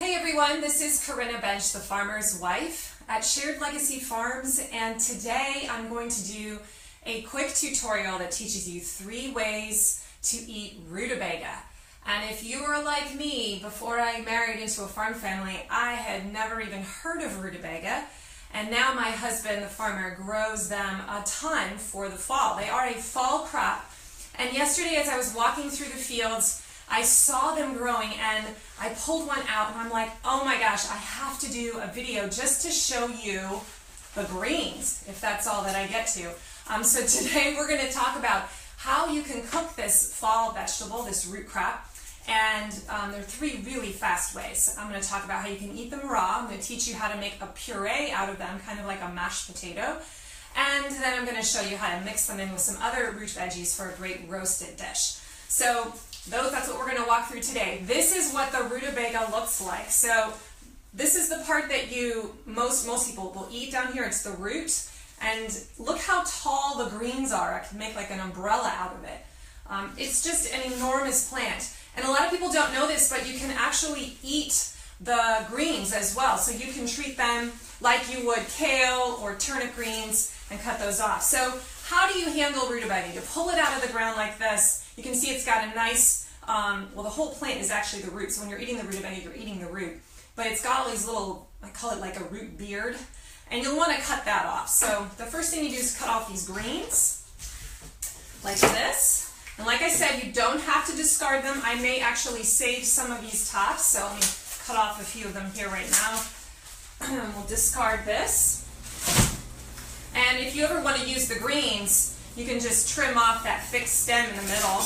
Hey everyone, this is Corinna Bench, the farmer's wife at Shared Legacy Farms, and today I'm going to do a quick tutorial that teaches you 3 ways to eat rutabaga. And if you are like me, before I married into a farm family, I had never even heard of rutabaga, and now my husband, the farmer, grows them a ton for the fall. They are a fall crop, and yesterday as I was walking through the fields, I saw them growing and I pulled one out and I'm like, oh my gosh, I have to do a video just to show you the greens, if that's all that I get to. So today we're going to talk about how you can cook this fall vegetable, this root crop, and there are 3 really fast ways. I'm going to talk about how you can eat them raw. I'm going to teach you how to make a puree out of them, kind of like a mashed potato, and then I'm going to show you how to mix them in with some other root veggies for a great roasted dish. So that's what we're going to walk through today. This is what the rutabaga looks like. So this is the part that most people will eat down here. It's the root. And look how tall the greens are. I can make like an umbrella out of it. It's just an enormous plant. And a lot of people don't know this, but you can actually eat the greens as well. So you can treat them like you would kale or turnip greens and cut those off. So how do you handle rutabaga? You pull it out of the ground like this. You can see it's got a nice, well, the whole plant is actually the root. So when you're eating the rutabaga, you're eating the root. But it's got all these little, I call it like a root beard. And you'll want to cut that off. So the first thing you do is cut off these greens, like this. And like I said, you don't have to discard them. I may actually save some of these tops. So let me cut off a few of them here right now. We'll discard this. And if you ever want to use the greens, you can just trim off that thick stem in the middle,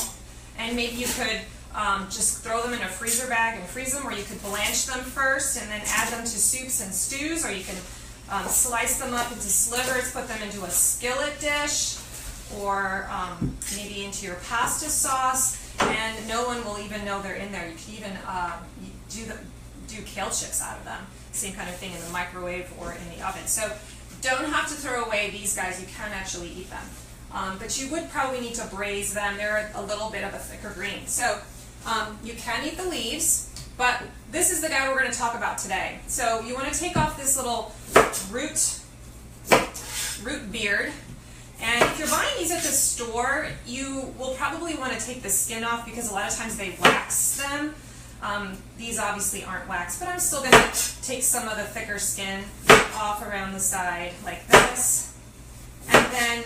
and maybe you could just throw them in a freezer bag and freeze them, or you could blanch them first and then add them to soups and stews, or you can slice them up into slivers, put them into a skillet dish, or maybe into your pasta sauce, and no one will even know they're in there. You can even do kale chips out of them. Same kind of thing in the microwave or in the oven. So don't have to throw away these guys. You can actually eat them. But you would probably need to braise them. They're a little bit of a thicker green. So you can eat the leaves, but this is the guy we're going to talk about today. So you want to take off this little root beard. And if you're buying these at the store, you will probably want to take the skin off because a lot of times they wax them. These obviously aren't waxed, but I'm still going to take some of the thicker skin off around the side like this. And then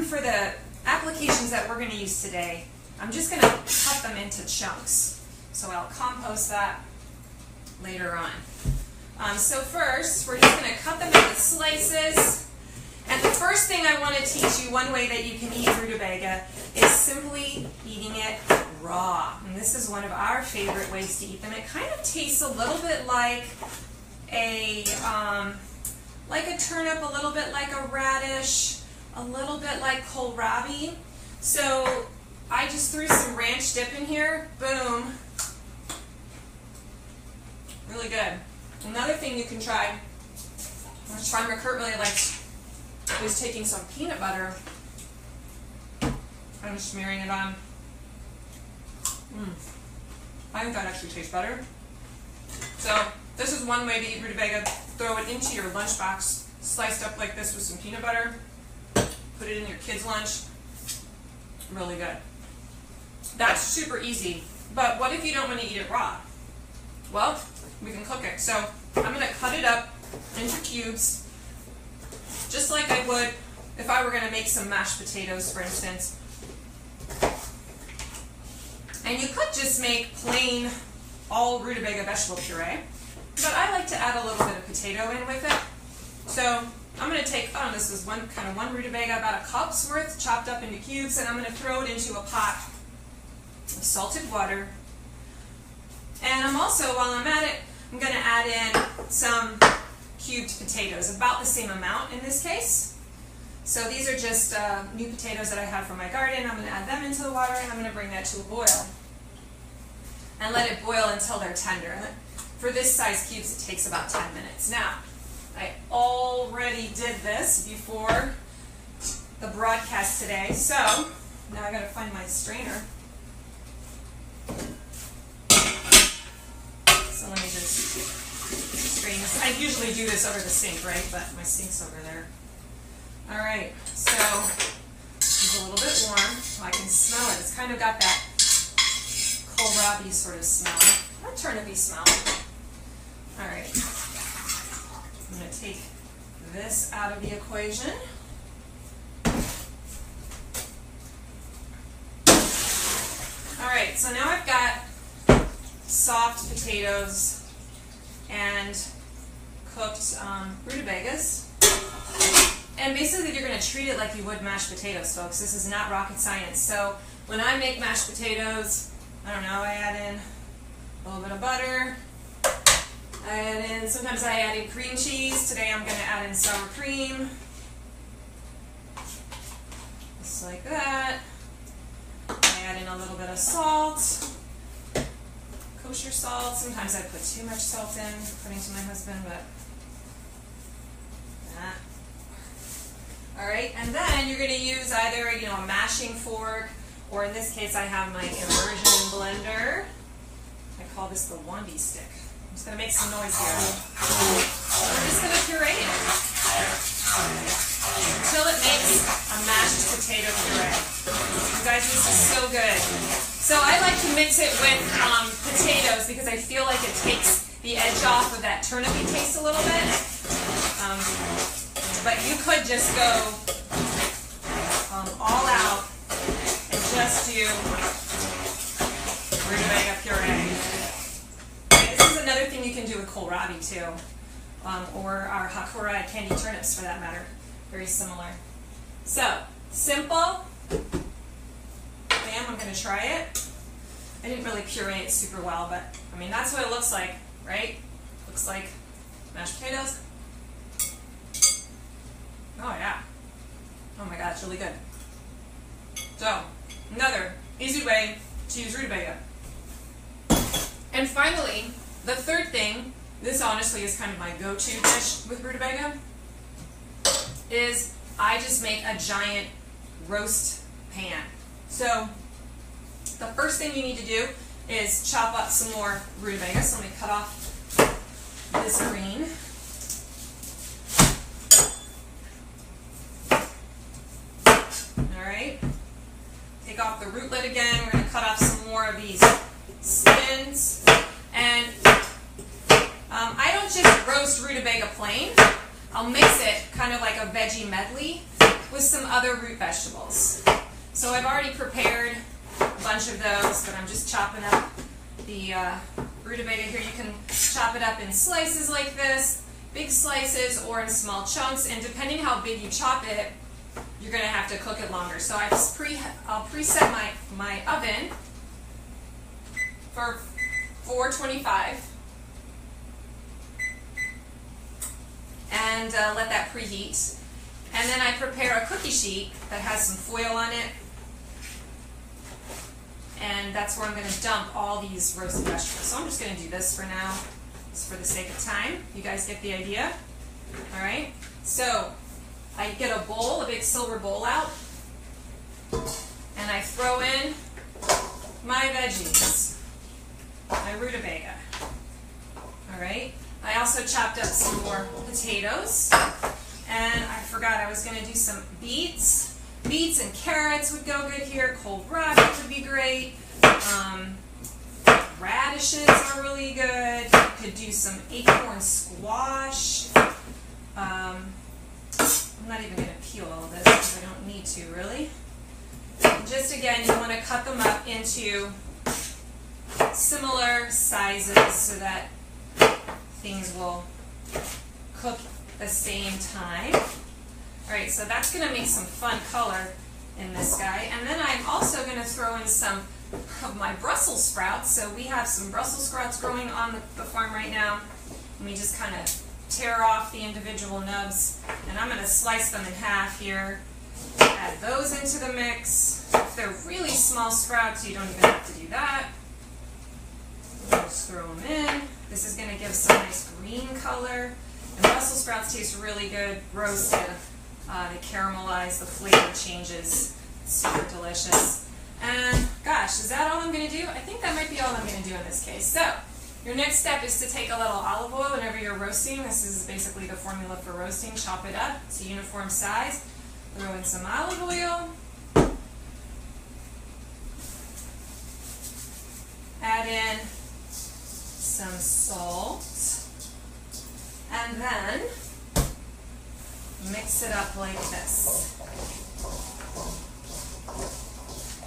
for the applications that we're going to use today, I'm just going to cut them into chunks. So I'll compost that later on. So first, we're just going to cut them into slices. And the first thing I want to teach you, one way that you can eat rutabaga, is simply eating it raw. And this is one of our favorite ways to eat them. It kind of tastes a little bit like a turnip, a little bit like a radish, a little bit like kohlrabi. So I just threw some ranch dip in here. Boom. Really good. Another thing you can try, which Farmer Kurt really likes, is taking some peanut butter and smearing it on. I think that actually tastes better. So this is one way to eat rutabaga. Throw it into your lunchbox, sliced up like this with some peanut butter. Put it in your kids' lunch. Really good. That's super easy. But what if you don't want to eat it raw? Well, we can cook it. So I'm going to cut it up into cubes, just like I would if I were going to make some mashed potatoes, for instance. And you could just make plain all rutabaga vegetable puree, but I like to add a little bit of potato in with it. So I'm going to take, this is one rutabaga, about a cup's worth, chopped up into cubes, and I'm going to throw it into a pot of salted water. And I'm also, while I'm at it, I'm going to add in some cubed potatoes, about the same amount in this case. So these are just new potatoes that I have from my garden. I'm going to add them into the water, and I'm going to bring that to a boil. And let it boil until they're tender. For this size cubes, it takes about 10 minutes. Now, I already did this before the broadcast today, so now I got to find my strainer. So So let me just strain this. I usually do this over the sink, right? But my sink's over there. All right, so it's a little bit warm. I can smell it. It's kind of got that kohlrabi sort of smell. Or turnipy smell. All right. I'm going to take this out of the equation. All right, so now I've got soft potatoes and cooked rutabagas. And basically you're going to treat it like you would mashed potatoes, folks. This is not rocket science. So when I make mashed potatoes, I don't know, I add in a little bit of butter. Sometimes I add in cream cheese. Today I'm going to add in sour cream. Just like that. I add in a little bit of salt. Kosher salt. Sometimes I put too much salt in, according to my husband, but that. Alright, and then you're going to use either a mashing fork, or in this case I have my immersion blender. I call this the Wandy stick. I'm just going to make some noise here. I'm just going to puree it until it makes a mashed potato puree. You guys, this is so good. So I like to mix it with potatoes because I feel like it takes the edge off of that turnipy taste a little bit. But you could just go all out and just do rutabaga puree. Okay, this is another thing you can do with kohlrabi too, or our hakura candy turnips for that matter. Very similar. So, simple. Bam, I'm going to try it. I didn't really puree it super well, but I mean that's what it looks like, right? Looks like mashed potatoes. Oh yeah. Oh my god, it's really good. So, another easy way to use rutabaga. And finally, the third thing, this honestly is kind of my go-to dish with rutabaga, is I just make a giant roast pan. So, the first thing you need to do is chop up some more rutabaga. So let me cut off this green. Alright, take off the rootlet again. We're going to cut off some more of these skins. And I don't just roast rutabaga plain. I'll mix it kind of like a veggie medley with some other root vegetables. So I've already prepared a bunch of those, but I'm just chopping up the rutabaga here. You can chop it up in slices like this, big slices, or in small chunks, and depending how big you chop it, you're going to have to cook it longer. So I'll preset my oven for 425 and let that preheat. And then I prepare a cookie sheet that has some foil on it, and that's where I'm going to dump all these roasted vegetables. So I'm just going to do this for now, just for the sake of time. You guys get the idea? Alright, so I get a bowl, a big silver bowl out, and I throw in my veggies, my rutabaga. Alright, I also chopped up some more potatoes, and I forgot I was going to do some beets. Beets and carrots would go good here. Kohlrabi would be great. Radishes are really good. You could do some acorn squash. I'm not even going to peel all of this because I don't need to really. And just again, you want to cut them up into similar sizes so that things will cook the same time. Alright, so that's going to make some fun color in this guy. And then I'm also going to throw in some of my Brussels sprouts. So we have some Brussels sprouts growing on the farm right now. And we just kind of tear off the individual nubs. And I'm going to slice them in half here. Add those into the mix. If they're really small sprouts, you don't even have to do that. Just throw them in. This is going to give some nice green color. And Brussels sprouts taste really good roasted. They caramelize, the flavor changes. It's super delicious. And gosh, is that all I'm going to do? I think that might be all I'm going to do in this case. So, Your next step is to take a little olive oil whenever you're roasting. This is basically the formula for roasting. Chop it up to uniform size. Throw in some olive oil. Add in some salt. And then mix it up like this.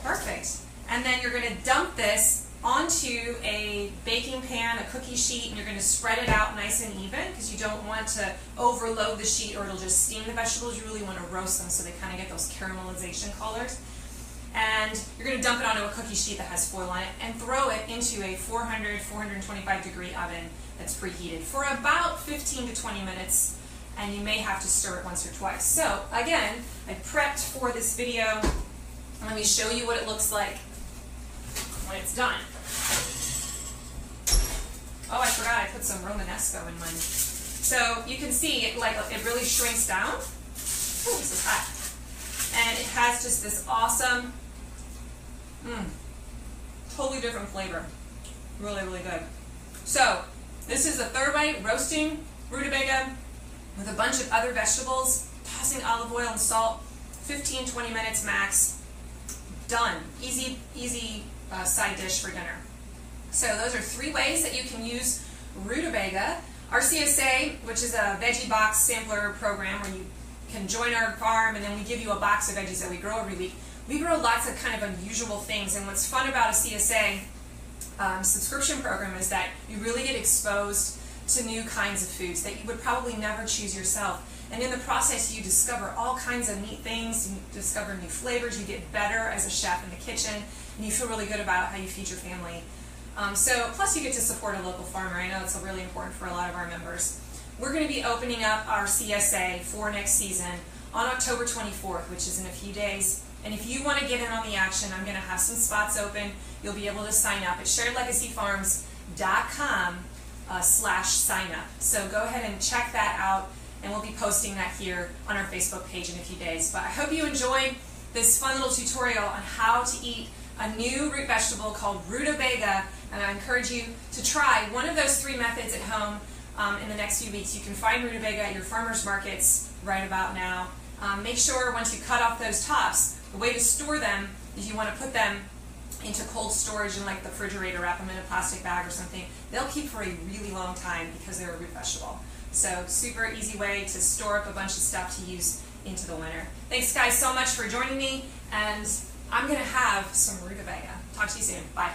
Perfect. And then you're going to dump this onto a baking pan, a cookie sheet, and you're going to spread it out nice and even because you don't want to overload the sheet or it'll just steam the vegetables. You really want to roast them so they kind of get those caramelization colors. And you're going to dump it onto a cookie sheet that has foil on it and throw it into a 425 degree oven that's preheated for about 15 to 20 minutes, and you may have to stir it once or twice. So again, I prepped for this video. Let me show you what it looks like when it's done. Oh, I forgot I put some Romanesco in mine. So you can see it really shrinks down. Oh, this is hot. And it has just this awesome, totally different flavor. Really, really good. So this is the third way, roasting rutabaga with a bunch of other vegetables, tossing olive oil and salt, 15-20 minutes max. Done. Easy side dish for dinner. So those are 3 ways that you can use rutabaga. Our CSA, which is a veggie box sampler program where you can join our farm and then we give you a box of veggies that we grow every week. We grow lots of kind of unusual things, and what's fun about a CSA subscription program is that you really get exposed to new kinds of foods that you would probably never choose yourself. And in the process, you discover all kinds of neat things, you discover new flavors, you get better as a chef in the kitchen, and you feel really good about how you feed your family. Plus you get to support a local farmer. I know it's really important for a lot of our members. We're going to be opening up our CSA for next season on October 24th, which is in a few days. And if you want to get in on the action, I'm going to have some spots open. You'll be able to sign up at sharedlegacyfarms.com/sign up. So go ahead and check that out, and we'll be posting that here on our Facebook page in a few days. But I hope you enjoyed this fun little tutorial on how to eat a new root vegetable called rutabaga, and I encourage you to try one of those 3 methods at home in the next few weeks. You can find rutabaga at your farmers markets right about now. Make sure once you cut off those tops, the way to store them is you want to put them into cold storage in like the refrigerator, wrap them in a plastic bag or something. They'll keep for a really long time because they're a root vegetable. So super easy way to store up a bunch of stuff to use into the winter. Thanks guys so much for joining me, and I'm going to have some rutabaga. Talk to you soon. Bye.